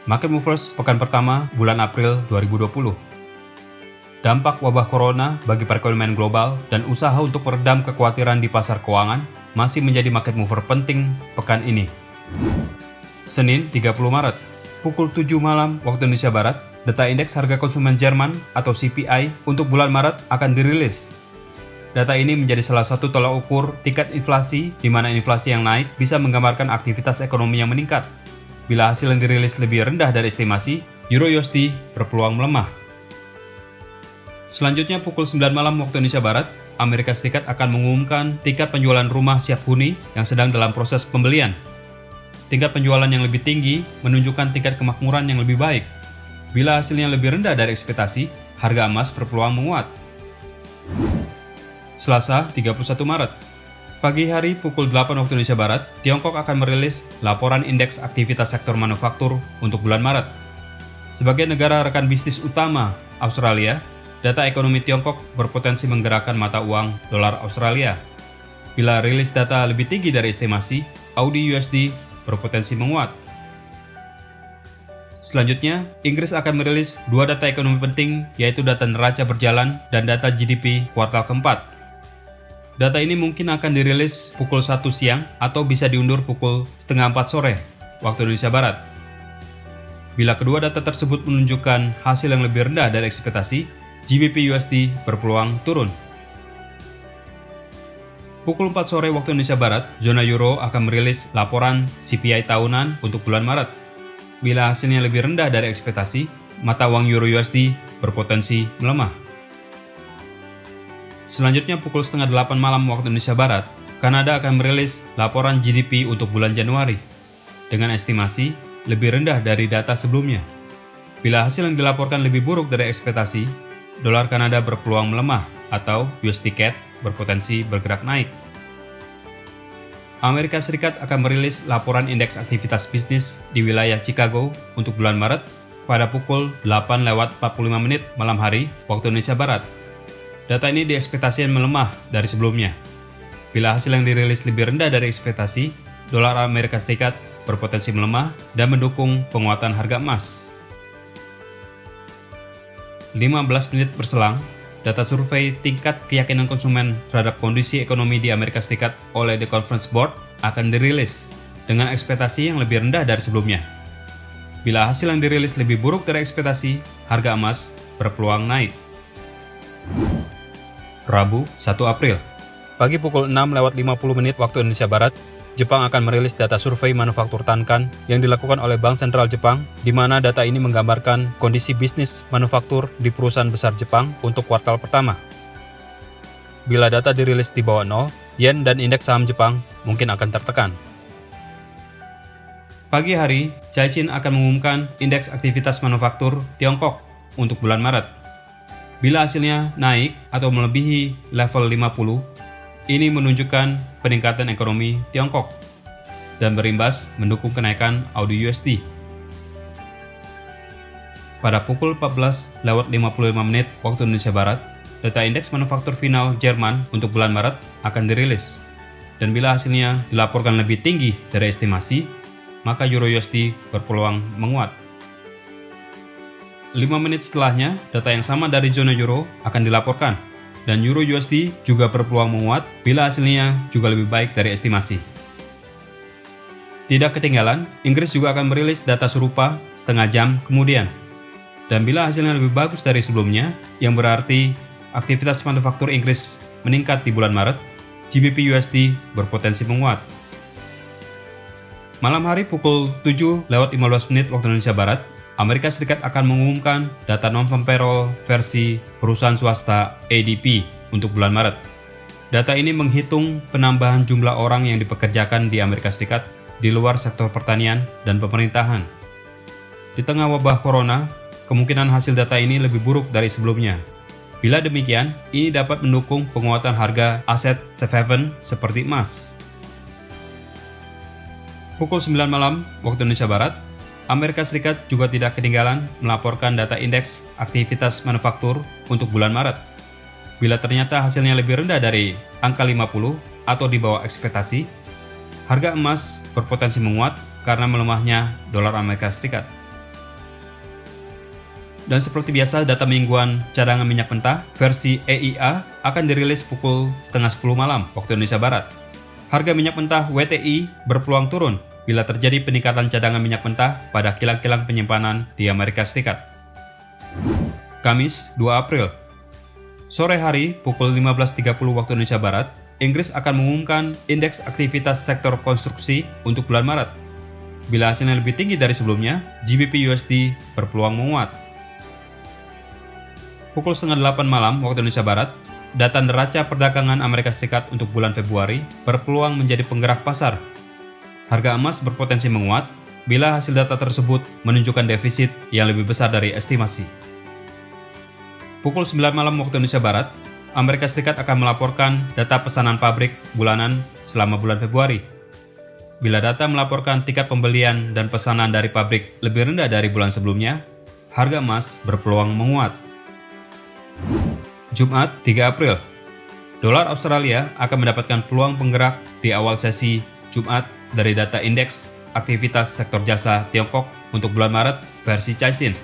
Market Movers pekan pertama bulan April 2020. Dampak wabah corona bagi perekonomian global dan usaha untuk meredam kekhawatiran di pasar keuangan masih menjadi market mover penting pekan ini. Senin 30 Maret, pukul 7 malam waktu Indonesia Barat, data indeks harga konsumen Jerman atau CPI untuk bulan Maret akan dirilis. Data ini menjadi salah satu tolak ukur tingkat inflasi, di mana inflasi yang naik bisa menggambarkan aktivitas ekonomi yang meningkat. Bila hasil yang dirilis lebih rendah dari estimasi, Euro-USD berpeluang melemah. Selanjutnya pukul 9 malam waktu Indonesia Barat, Amerika Serikat akan mengumumkan tingkat penjualan rumah siap huni yang sedang dalam proses pembelian. Tingkat penjualan yang lebih tinggi menunjukkan tingkat kemakmuran yang lebih baik. Bila hasilnya lebih rendah dari ekspektasi, harga emas berpeluang menguat. Selasa 31 Maret, pagi hari pukul 8 waktu Indonesia Barat, Tiongkok akan merilis laporan indeks aktivitas sektor manufaktur untuk bulan Maret. Sebagai negara rekan bisnis utama Australia, data ekonomi Tiongkok berpotensi menggerakkan mata uang dolar Australia. Bila rilis data lebih tinggi dari estimasi, AUD-USD berpotensi menguat. Selanjutnya, Inggris akan merilis dua data ekonomi penting, yaitu data neraca berjalan dan data GDP kuartal keempat. Data ini mungkin akan dirilis pukul 1 siang atau bisa diundur pukul setengah 4 sore waktu Indonesia Barat. Bila kedua data tersebut menunjukkan hasil yang lebih rendah dari ekspektasi, GBP USD berpeluang turun. Pukul 4 sore waktu Indonesia Barat, zona Euro akan merilis laporan CPI tahunan untuk bulan Maret. Bila hasilnya lebih rendah dari ekspektasi, mata uang Euro-USD berpotensi melemah. Selanjutnya pukul setengah 8 malam waktu Indonesia Barat, Kanada akan merilis laporan GDP untuk bulan Januari dengan estimasi lebih rendah dari data sebelumnya. Bila hasil yang dilaporkan lebih buruk dari ekspektasi, dolar Kanada berpeluang melemah atau USD CAD berpotensi bergerak naik. Amerika Serikat akan merilis laporan indeks aktivitas bisnis di wilayah Chicago untuk bulan Maret pada pukul 8:45 malam hari waktu Indonesia Barat. Data ini diekspektasikan melemah dari sebelumnya. Bila hasil yang dirilis lebih rendah dari ekspektasi, dolar Amerika Serikat berpotensi melemah dan mendukung penguatan harga emas. 15 menit berselang, data survei tingkat keyakinan konsumen terhadap kondisi ekonomi di Amerika Serikat oleh The Conference Board akan dirilis dengan ekspektasi yang lebih rendah dari sebelumnya. Bila hasil yang dirilis lebih buruk dari ekspektasi, harga emas berpeluang naik. Rabu 1 April, pagi pukul 6:50 waktu Indonesia Barat, Jepang akan merilis data survei manufaktur Tankan yang dilakukan oleh Bank Sentral Jepang, di mana data ini menggambarkan kondisi bisnis manufaktur di perusahaan besar Jepang untuk kuartal pertama. Bila data dirilis di bawah 0, yen dan indeks saham Jepang mungkin akan tertekan. Pagi hari, Caixin akan mengumumkan indeks aktivitas manufaktur Tiongkok untuk bulan Maret. Bila hasilnya naik atau melebihi level 50, ini menunjukkan peningkatan ekonomi Tiongkok dan berimbas mendukung kenaikan AUD-USD. Pada pukul 14:55 waktu Indonesia Barat, data indeks manufaktur final Jerman untuk bulan Maret akan dirilis. Dan bila hasilnya dilaporkan lebih tinggi dari estimasi, maka Euro-USD berpeluang menguat. 5 menit setelahnya, data yang sama dari zona Euro akan dilaporkan, dan Euro-USD juga berpeluang menguat bila hasilnya juga lebih baik dari estimasi. Tidak ketinggalan, Inggris juga akan merilis data serupa setengah jam kemudian. Dan bila hasilnya lebih bagus dari sebelumnya, yang berarti aktivitas manufaktur Inggris meningkat di bulan Maret, GBP USD berpotensi menguat. Malam hari pukul 7:15 waktu Indonesia Barat, Amerika Serikat akan mengumumkan data non-farm payroll versi perusahaan swasta ADP untuk bulan Maret. Data ini menghitung penambahan jumlah orang yang dipekerjakan di Amerika Serikat di luar sektor pertanian dan pemerintahan. Di tengah wabah corona, kemungkinan hasil data ini lebih buruk dari sebelumnya. Bila demikian, ini dapat mendukung penguatan harga aset safe haven seperti emas. Pukul 9 malam waktu Indonesia Barat, Amerika Serikat juga tidak ketinggalan melaporkan data indeks aktivitas manufaktur untuk bulan Maret. Bila ternyata hasilnya lebih rendah dari angka 50 atau di bawah ekspektasi, harga emas berpotensi menguat karena melemahnya dolar Amerika Serikat. Dan seperti biasa, data mingguan cadangan minyak mentah versi EIA akan dirilis pukul setengah 10 malam waktu Indonesia Barat. Harga minyak mentah WTI berpeluang turun bila terjadi peningkatan cadangan minyak mentah pada kilang-kilang penyimpanan di Amerika Serikat. Kamis, 2 April. Sore hari, pukul 15.30 waktu Indonesia Barat, Inggris akan mengumumkan indeks aktivitas sektor konstruksi untuk bulan Maret. Bila hasilnya lebih tinggi dari sebelumnya, GBP USD berpeluang menguat. Pukul setengah 8 malam waktu Indonesia Barat, data neraca perdagangan Amerika Serikat untuk bulan Februari berpeluang menjadi penggerak pasar. Harga emas berpotensi menguat bila hasil data tersebut menunjukkan defisit yang lebih besar dari estimasi. Pukul 9 malam waktu Indonesia Barat, Amerika Serikat akan melaporkan data pesanan pabrik bulanan selama bulan Februari. Bila data melaporkan tingkat pembelian dan pesanan dari pabrik lebih rendah dari bulan sebelumnya, harga emas berpeluang menguat. Jumat, 3 April. Dolar Australia akan mendapatkan peluang penggerak di awal sesi Jumat dari data indeks aktivitas sektor jasa Tiongkok untuk bulan Maret versi Caixin.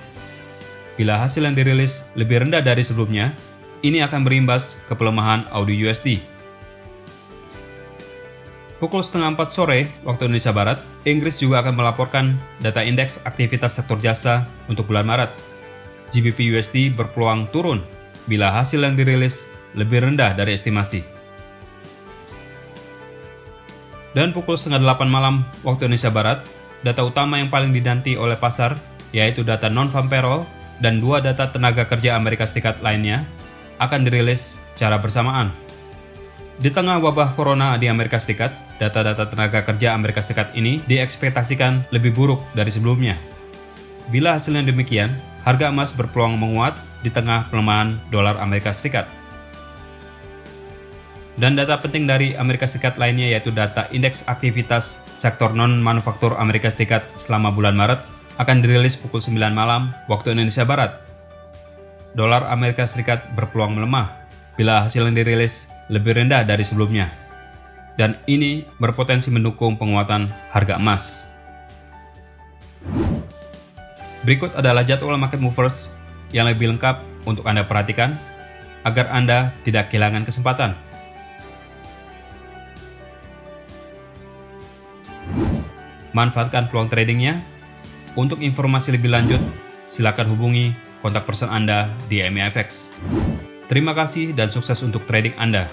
Bila hasil yang dirilis lebih rendah dari sebelumnya, ini akan berimbas ke pelemahan Aussie USD. Pukul setengah 4 sore waktu Indonesia Barat, Inggris juga akan melaporkan data indeks aktivitas sektor jasa untuk bulan Maret. GBP USD berpeluang turun bila hasil yang dirilis lebih rendah dari estimasi. Dan pukul setengah 8 malam waktu Indonesia Barat, data utama yang paling dinanti oleh pasar yaitu data non-farm payroll dan 2 data tenaga kerja Amerika Serikat lainnya akan dirilis secara bersamaan. Di tengah wabah corona di Amerika Serikat, data-data tenaga kerja Amerika Serikat ini diekspektasikan lebih buruk dari sebelumnya. Bila hasilnya demikian, harga emas berpeluang menguat di tengah pelemahan dolar Amerika Serikat. Dan data penting dari Amerika Serikat lainnya yaitu data indeks aktivitas sektor non-manufaktur Amerika Serikat selama bulan Maret akan dirilis pukul 9 malam waktu Indonesia Barat. Dolar Amerika Serikat berpeluang melemah bila hasil yang dirilis lebih rendah dari sebelumnya. Dan ini berpotensi mendukung penguatan harga emas. Berikut adalah jadwal market movers yang lebih lengkap untuk Anda perhatikan agar Anda tidak kehilangan kesempatan. Manfaatkan peluang tradingnya. Untuk informasi lebih lanjut, silakan hubungi kontak person Anda di MIFX. Terima kasih dan sukses untuk trading Anda.